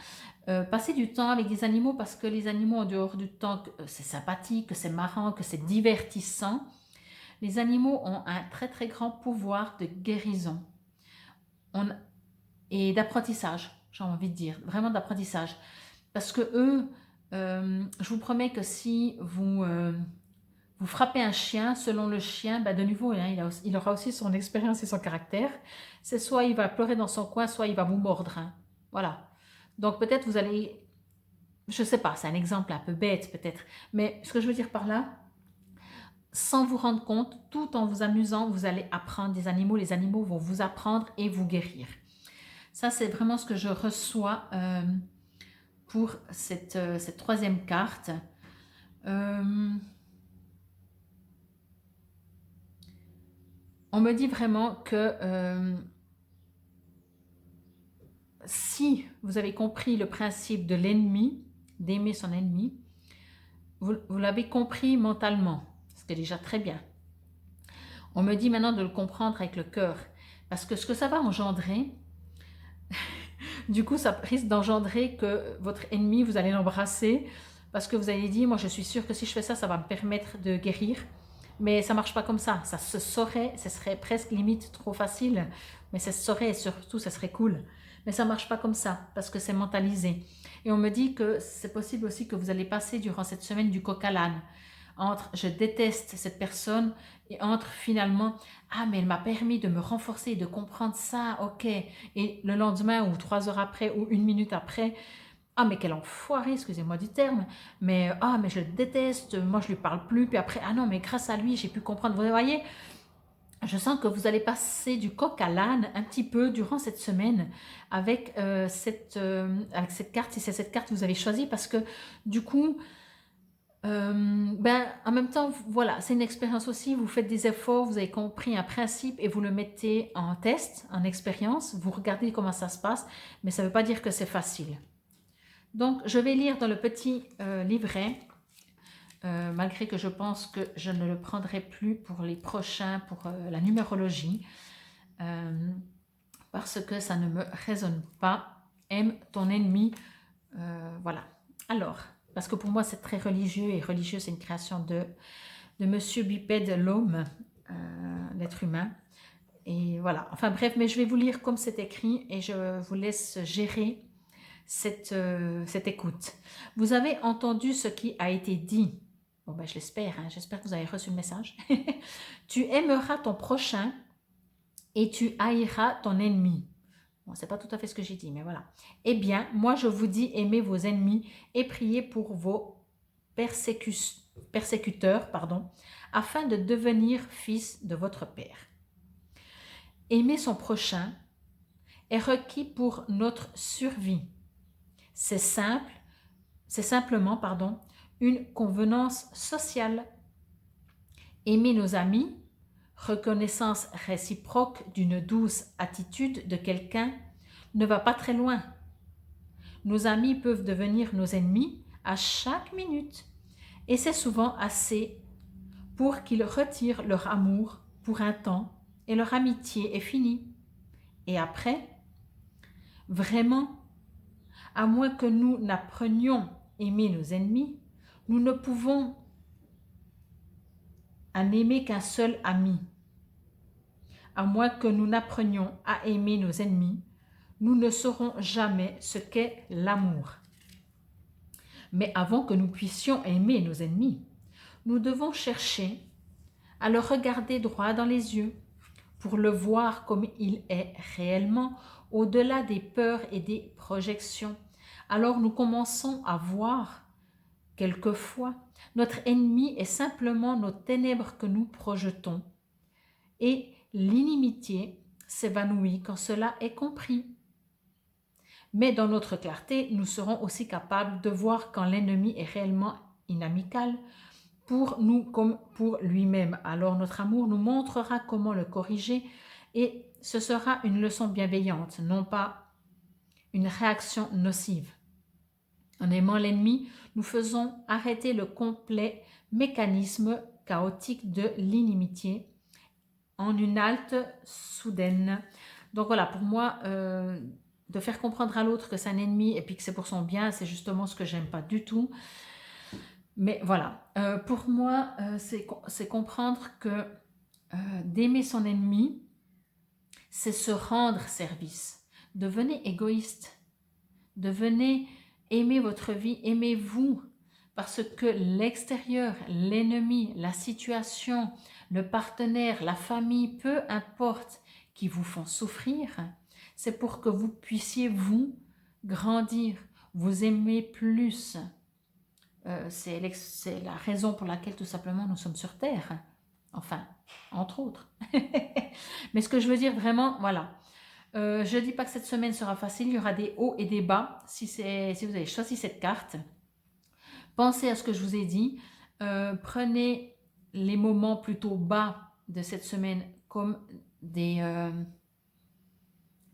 Passer du temps avec des animaux parce que les animaux, en dehors du temps, c'est sympathique, que c'est marrant, que c'est divertissant. Les animaux ont un très très grand pouvoir de guérison et d'apprentissage, j'ai envie de dire, vraiment d'apprentissage. Parce que eux, je vous promets que si vous frappez un chien, selon le chien, de nouveau, hein, il aura aussi son expérience et son caractère. C'est soit il va pleurer dans son coin, soit il va vous mordre. Hein. Voilà. Donc peut-être vous allez, je ne sais pas, c'est un exemple un peu bête peut-être, mais ce que je veux dire par là, sans vous rendre compte, tout en vous amusant, vous allez apprendre des animaux, les animaux vont vous apprendre et vous guérir. Ça, c'est vraiment ce que je reçois pour cette troisième carte. On me dit vraiment que si vous avez compris le principe de l'ennemi, d'aimer son ennemi, vous l'avez compris mentalement, ce qui est déjà très bien. On me dit maintenant de le comprendre avec le cœur, parce que ce que ça va engendrer, du coup, ça risque d'engendrer que votre ennemi, vous allez l'embrasser, parce que vous allez dire, moi je suis sûre que si je fais ça, ça va me permettre de guérir. Mais ça ne marche pas comme ça. Ça se saurait, ce serait presque limite trop facile, mais ça se saurait et surtout, ça serait cool. Mais ça ne marche pas comme ça, parce que c'est mentalisé. Et on me dit que c'est possible aussi que vous allez passer durant cette semaine du coq à l'âne. Entre « je déteste cette personne » et entre finalement « ah, mais elle m'a permis de me renforcer, de comprendre ça, ok ». Et le lendemain ou 3 heures après ou 1 minute après, ah, mais quel enfoiré, excusez-moi du terme, mais ah, mais je le déteste, moi je lui parle plus, puis après, ah non, mais grâce à lui, j'ai pu comprendre. Vous voyez, je sens que vous allez passer du coq à l'âne un petit peu durant cette semaine avec cette carte, si c'est cette carte que vous avez choisie, parce que du coup, en même temps, voilà, c'est une expérience aussi, vous faites des efforts, vous avez compris un principe et vous le mettez en test, en expérience, vous regardez comment ça se passe, mais ça ne veut pas dire que c'est facile. Donc, je vais lire dans le petit livret, malgré que je pense que je ne le prendrai plus pour les prochains, pour la numérologie, parce que ça ne me résonne pas. Aime ton ennemi, voilà. Alors, parce que pour moi, c'est très religieux, et religieux, c'est une création de Monsieur Bipède, l'homme, l'être humain. Et voilà, enfin bref, mais je vais vous lire comme c'est écrit et je vous laisse gérer cette écoute. Vous avez entendu ce qui a été dit. Bon, je l'espère, hein, j'espère que vous avez reçu le message. Tu aimeras ton prochain et tu haïras ton ennemi. Bon, c'est pas tout à fait ce que j'ai dit, mais voilà. Eh bien, moi je vous dis, aimez vos ennemis et priez pour vos persécuteurs, afin de devenir fils de votre Père. Aimer son prochain est requis pour notre survie. C'est simplement une convenance sociale. Aimer nos amis, reconnaissance réciproque d'une douce attitude de quelqu'un, ne va pas très loin. Nos amis peuvent devenir nos ennemis à chaque minute, et c'est souvent assez pour qu'ils retirent leur amour pour un temps et leur amitié est finie. Et après, vraiment, à moins que nous n'apprenions à aimer nos ennemis, nous ne pouvons en aimer qu'un seul ami. À moins que nous n'apprenions à aimer nos ennemis, nous ne saurons jamais ce qu'est l'amour. Mais avant que nous puissions aimer nos ennemis, nous devons chercher à le regarder droit dans les yeux pour le voir comme il est réellement, au-delà des peurs et des projections. Alors nous commençons à voir, quelquefois, notre ennemi est simplement nos ténèbres que nous projetons. Et l'inimitié s'évanouit quand cela est compris. Mais dans notre clarté, nous serons aussi capables de voir quand l'ennemi est réellement inamical pour nous comme pour lui-même. Alors notre amour nous montrera comment le corriger et ce sera une leçon bienveillante, non pas une réaction nocive. En aimant l'ennemi, nous faisons arrêter le complet mécanisme chaotique de l'inimitié en une halte soudaine. Donc voilà, pour moi, de faire comprendre à l'autre que c'est un ennemi et puis que c'est pour son bien, c'est justement ce que j'aime pas du tout. Mais voilà, pour moi, c'est comprendre que d'aimer son ennemi, c'est se rendre service. Devenez égoïste, devenez, aimez votre vie, aimez-vous, parce que l'extérieur, l'ennemi, la situation, le partenaire, la famille, peu importe, qui vous font souffrir, c'est pour que vous puissiez vous grandir, vous aimer plus. C'est la raison pour laquelle tout simplement nous sommes sur Terre. Enfin, entre autres. Mais ce que je veux dire vraiment, voilà. Je ne dis pas que cette semaine sera facile, il y aura des hauts et des bas si vous avez choisi cette carte. Pensez à ce que je vous ai dit. Prenez les moments plutôt bas de cette semaine comme des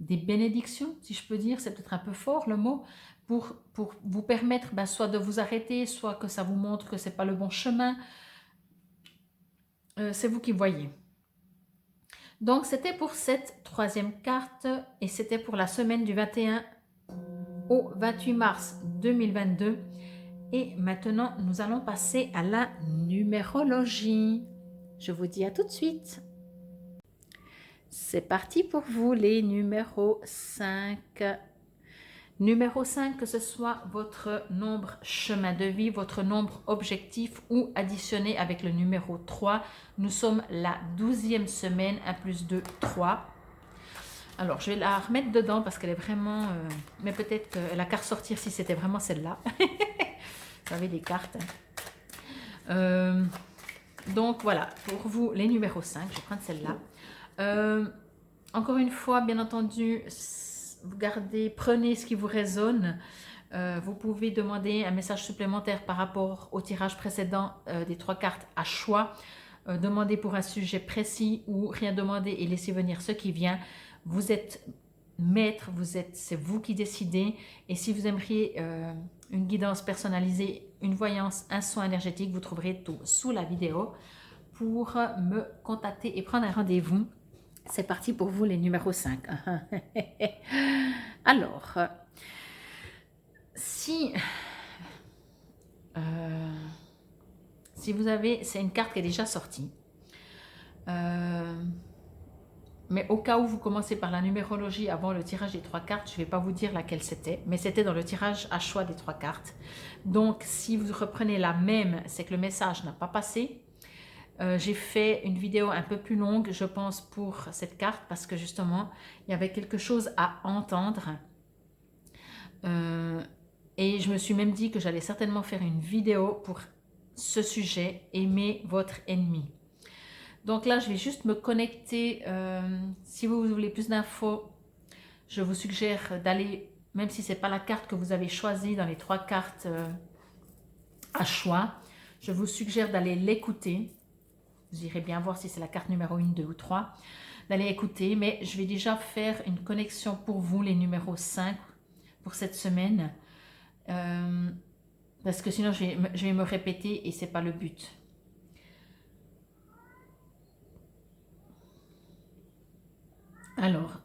bénédictions, si je peux dire, c'est peut-être un peu fort le mot, pour vous permettre soit de vous arrêter, soit que ça vous montre que ce n'est pas le bon chemin. C'est vous qui voyez. Donc, c'était pour cette troisième carte et c'était pour la semaine du 21 au 28 mars 2022. Et maintenant, nous allons passer à la numérologie. Je vous dis à tout de suite. C'est parti pour vous, les numéros 5. Numéro 5, que ce soit votre nombre chemin de vie, votre nombre objectif ou additionné avec le numéro 3. Nous sommes la 12e semaine, 1 plus 2, 3. Alors, je vais la remettre dedans parce qu'elle est vraiment... mais peut-être que la carte sortir si c'était vraiment celle-là. Vous avez des cartes. Donc, voilà, pour vous, les numéros 5. Je vais prendre celle-là. Encore une fois, bien entendu... Vous prenez ce qui vous résonne. Vous pouvez demander un message supplémentaire par rapport au tirage précédent des 3 cartes à choix. Demandez pour un sujet précis ou rien demander et laissez venir ce qui vient. Vous êtes maître, c'est vous qui décidez. Et si vous aimeriez une guidance personnalisée, une voyance, un soin énergétique, vous trouverez tout sous la vidéo pour me contacter et prendre un rendez-vous. C'est parti pour vous, les numéros 5. Alors, si vous avez... C'est une carte qui est déjà sortie. Mais au cas où vous commencez par la numérologie avant le tirage des 3 cartes, je ne vais pas vous dire laquelle c'était, mais c'était dans le tirage à choix des 3 cartes. Donc, si vous reprenez la même, c'est que le message n'a pas passé. J'ai fait une vidéo un peu plus longue, je pense, pour cette carte parce que justement, il y avait quelque chose à entendre. Et je me suis même dit que j'allais certainement faire une vidéo pour ce sujet, aimer votre ennemi. Donc là, je vais juste me connecter. Si vous voulez plus d'infos, je vous suggère d'aller, même si ce n'est pas la carte que vous avez choisie dans les 3 cartes à choix, je vous suggère d'aller l'écouter. Vous irez bien voir si c'est la carte numéro 1, 2 ou 3, d'aller écouter. Mais je vais déjà faire une connexion pour vous, les numéros 5, pour cette semaine. Parce que sinon, je vais me répéter et ce n'est pas le but. Alors,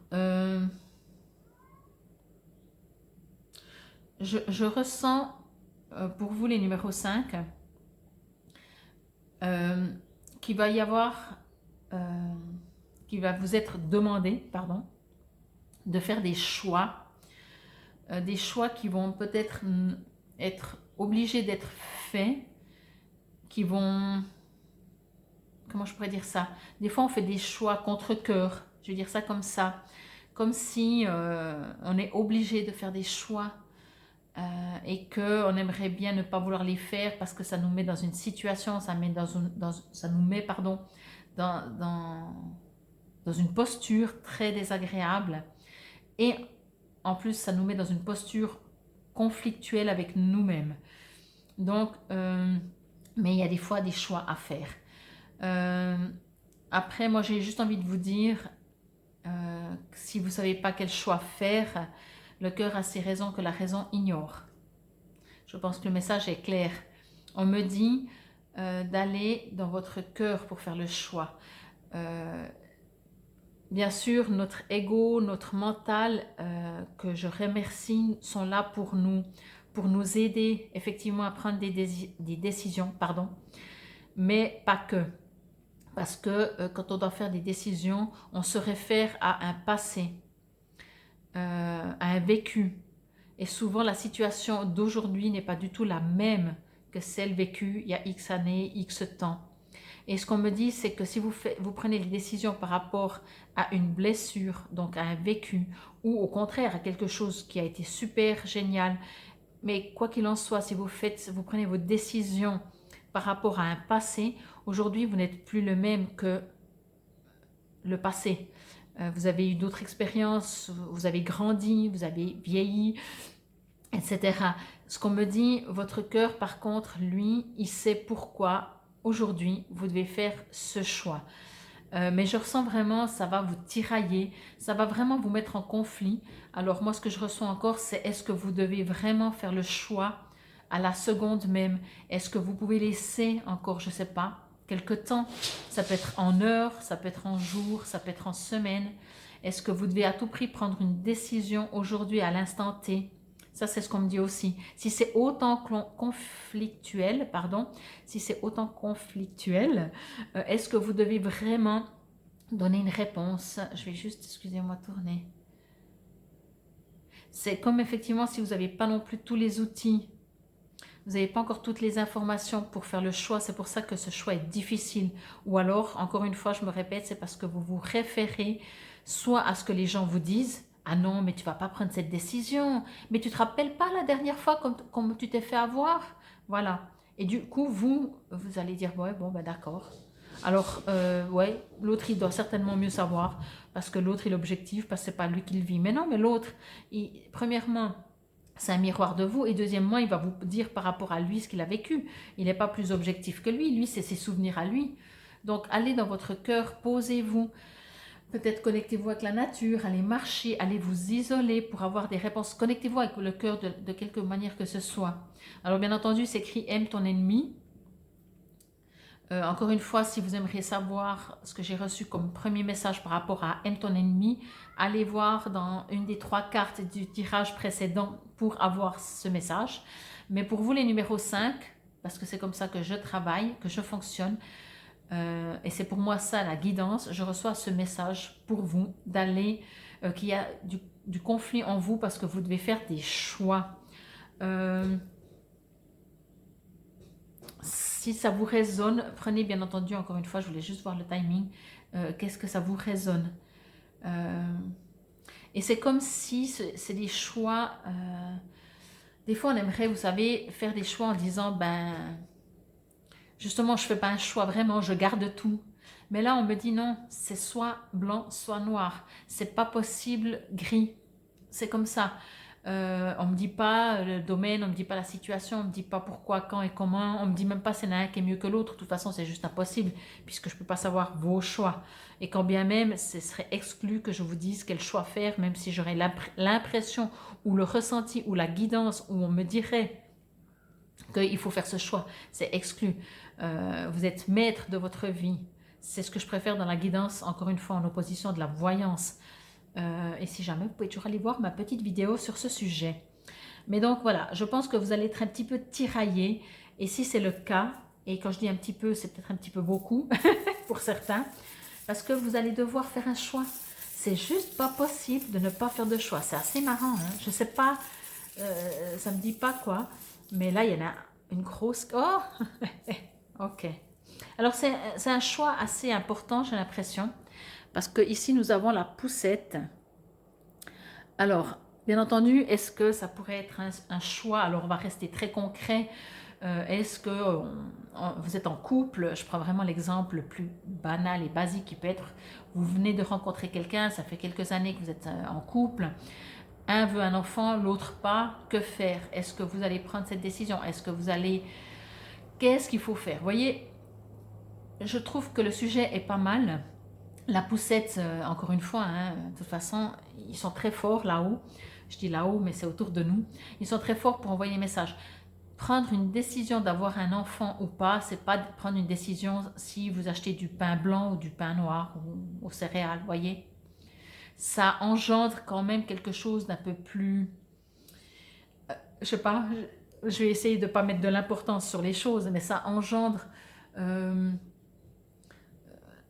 je ressens pour vous, les numéros 5, qu'il va y avoir, qui va vous être demandé, pardon, de faire des choix qui vont peut-être être obligés d'être faits, qui vont, comment je pourrais dire ça? Des fois, on fait des choix contre cœur, je vais dire ça comme si on est obligé de faire des choix et qu'on aimerait bien ne pas vouloir les faire parce que ça nous met dans une situation, ça nous met pardon, dans une posture très désagréable et en plus ça nous met dans une posture conflictuelle avec nous-mêmes. Donc, mais il y a des fois des choix à faire. Après, moi j'ai juste envie de vous dire, si vous ne savez pas quel choix faire, le cœur a ses raisons que la raison ignore. Je pense que le message est clair. On me dit d'aller dans votre cœur pour faire le choix. Bien sûr, notre ego, notre mental, que je remercie, sont là pour nous aider effectivement à prendre des décisions, pardon, mais pas que. Parce que quand on doit faire des décisions, on se réfère à un passé, à un vécu. Et souvent, la situation d'aujourd'hui n'est pas du tout la même que celle vécue il y a X années, X temps. Et ce qu'on me dit, c'est que si vous prenez des décisions par rapport à une blessure, donc à un vécu, ou au contraire à quelque chose qui a été super génial, mais quoi qu'il en soit, si vous prenez vos décisions par rapport à un passé, aujourd'hui, vous n'êtes plus le même que le passé. Vous avez eu d'autres expériences, vous avez grandi, vous avez vieilli, etc. Ce qu'on me dit, votre cœur, par contre, lui, il sait pourquoi aujourd'hui, vous devez faire ce choix. Mais je ressens vraiment, ça va vous tirailler, ça va vraiment vous mettre en conflit. Alors moi, ce que je ressens encore, c'est est-ce que vous devez vraiment faire le choix à la seconde même? Est-ce que vous pouvez laisser encore, je ne sais pas, quelque temps? Ça peut être en heures, ça peut être en jours, ça peut être en semaines. Est-ce que vous devez à tout prix prendre une décision aujourd'hui à l'instant T? Ça, c'est ce qu'on me dit aussi. Si c'est autant conflictuel, est-ce que vous devez vraiment donner une réponse? Je vais juste, excusez-moi, tourner. C'est comme effectivement si vous n'avez pas non plus tous les outils, vous n'avez pas encore toutes les informations pour faire le choix, c'est pour ça que ce choix est difficile. Ou alors, encore une fois, je me répète, c'est parce que vous vous référez soit à ce que les gens vous disent, ah non, mais tu ne vas pas prendre cette décision. Mais tu ne te rappelles pas la dernière fois comme tu t'es fait avoir? Voilà. Et du coup, vous allez dire, ouais, bon, ben d'accord. Alors, ouais, l'autre, il doit certainement mieux savoir parce que l'autre, il est objectif, parce que ce n'est pas lui qui le vit. Mais non, mais l'autre, premièrement, c'est un miroir de vous. Et deuxièmement, il va vous dire par rapport à lui ce qu'il a vécu. Il n'est pas plus objectif que lui. Lui, c'est ses souvenirs à lui. Donc, allez dans votre cœur, posez-vous. Peut-être connectez-vous avec la nature, allez marcher, allez vous isoler pour avoir des réponses. Connectez-vous avec le cœur de quelque manière que ce soit. Alors bien entendu, c'est écrit « aime ton ennemi ». Encore une fois, si vous aimeriez savoir ce que j'ai reçu comme premier message par rapport à « aime ton ennemi », allez voir dans une des 3 cartes du tirage précédent pour avoir ce message. Mais pour vous, les numéros 5, parce que c'est comme ça que je travaille, que je fonctionne, et c'est pour moi ça la guidance, je reçois ce message pour vous d'aller, qu'il y a du conflit en vous parce que vous devez faire des choix. Si ça vous résonne, prenez bien entendu, encore une fois, je voulais juste voir le timing, qu'est-ce que ça vous résonne. Et c'est comme si c'est des choix, des fois on aimerait, vous savez, faire des choix en disant, ben... Justement, je ne fais pas un choix, vraiment, je garde tout. Mais là, on me dit non, c'est soit blanc, soit noir. C'est pas possible gris. C'est comme ça. On ne me dit pas le domaine, on ne me dit pas la situation, on ne me dit pas pourquoi, quand et comment. On ne me dit même pas c'est l'un qui est mieux que l'autre. De toute façon, c'est juste impossible puisque je ne peux pas savoir vos choix. Et quand bien même, ce serait exclu que je vous dise quel choix faire, même si j'aurais l'impression ou le ressenti ou la guidance où on me dirait qu'il faut faire ce choix. C'est exclu. Vous êtes maître de votre vie. C'est ce que je préfère dans la guidance, encore une fois en opposition de la voyance. Et si jamais, vous pouvez toujours aller voir ma petite vidéo sur ce sujet. Mais donc voilà, je pense que vous allez être un petit peu tiraillé. Et si c'est le cas, et quand je dis un petit peu, c'est peut-être un petit peu beaucoup pour certains, parce que vous allez devoir faire un choix. c'est juste pas possible de ne pas faire de choix. C'est assez marrant, hein? Je sais pas, ça me dit pas quoi, mais là, il y en a une grosse... Oh ok. Alors, c'est un choix assez important, j'ai l'impression, parce que ici, nous avons la poussette. Alors, bien entendu, est-ce que ça pourrait être un choix? Alors, on va rester très concret. Est-ce que vous êtes en couple? Je prends vraiment l'exemple le plus banal et basique qui peut être, vous venez de rencontrer quelqu'un, ça fait quelques années que vous êtes en couple, un veut un enfant, l'autre pas, que faire? Est-ce que vous allez prendre cette décision? Est-ce que vous allez... Qu'est-ce qu'il faut faire? Vous voyez, je trouve que le sujet est pas mal. La poussette, encore une fois, hein, de toute façon, ils sont très forts là-haut. Je dis là-haut, mais c'est autour de nous. Ils sont très forts pour envoyer des messages. Prendre une décision d'avoir un enfant ou pas, c'est pas de prendre une décision si vous achetez du pain blanc ou du pain noir ou aux céréales, voyez. Ça engendre quand même quelque chose d'un peu plus... je sais pas, je vais essayer de ne pas mettre de l'importance sur les choses, mais ça engendre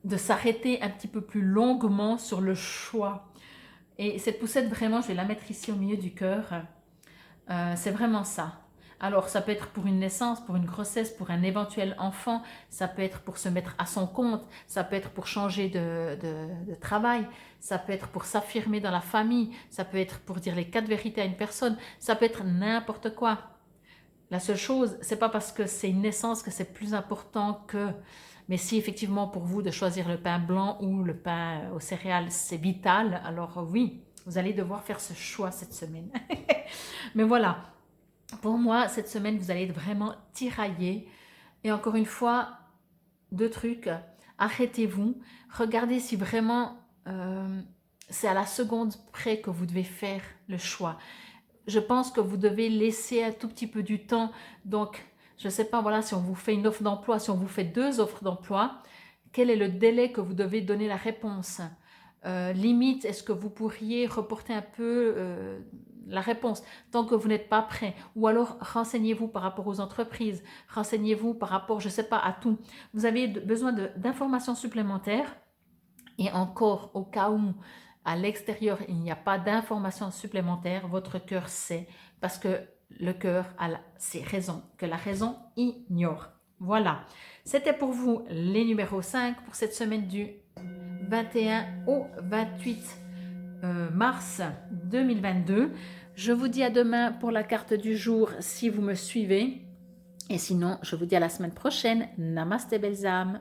de s'arrêter un petit peu plus longuement sur le choix. Et cette poussette, vraiment, je vais la mettre ici au milieu du cœur. C'est vraiment ça. Alors, ça peut être pour une naissance, pour une grossesse, pour un éventuel enfant, ça peut être pour se mettre à son compte, ça peut être pour changer de travail, ça peut être pour s'affirmer dans la famille, ça peut être pour dire les 4 vérités à une personne, ça peut être n'importe quoi. La seule chose, c'est pas parce que c'est une naissance que c'est plus important que... Mais si effectivement pour vous de choisir le pain blanc ou le pain aux céréales, c'est vital, alors oui, vous allez devoir faire ce choix cette semaine. Mais voilà, pour moi, cette semaine, vous allez être vraiment tiraillés. Et encore une fois, 2 trucs, arrêtez-vous, regardez si vraiment c'est à la seconde près que vous devez faire le choix. Je pense que vous devez laisser un tout petit peu du temps. Donc, je ne sais pas, voilà, si on vous fait une offre d'emploi, si on vous fait 2 offres d'emploi, quel est le délai que vous devez donner la réponse? Limite, est-ce que vous pourriez reporter un peu la réponse tant que vous n'êtes pas prêt? Ou alors, renseignez-vous par rapport aux entreprises, renseignez-vous par rapport, je ne sais pas, à tout. Vous avez besoin d'informations supplémentaires. Et encore, au cas où à l'extérieur, il n'y a pas d'informations supplémentaires, votre cœur sait, parce que le cœur a ses raisons, que la raison ignore. Voilà, c'était pour vous les numéros 5 pour cette semaine du 21 au 28 mars 2022. Je vous dis à demain pour la carte du jour si vous me suivez. Et sinon, je vous dis à la semaine prochaine. Namasté belles âmes.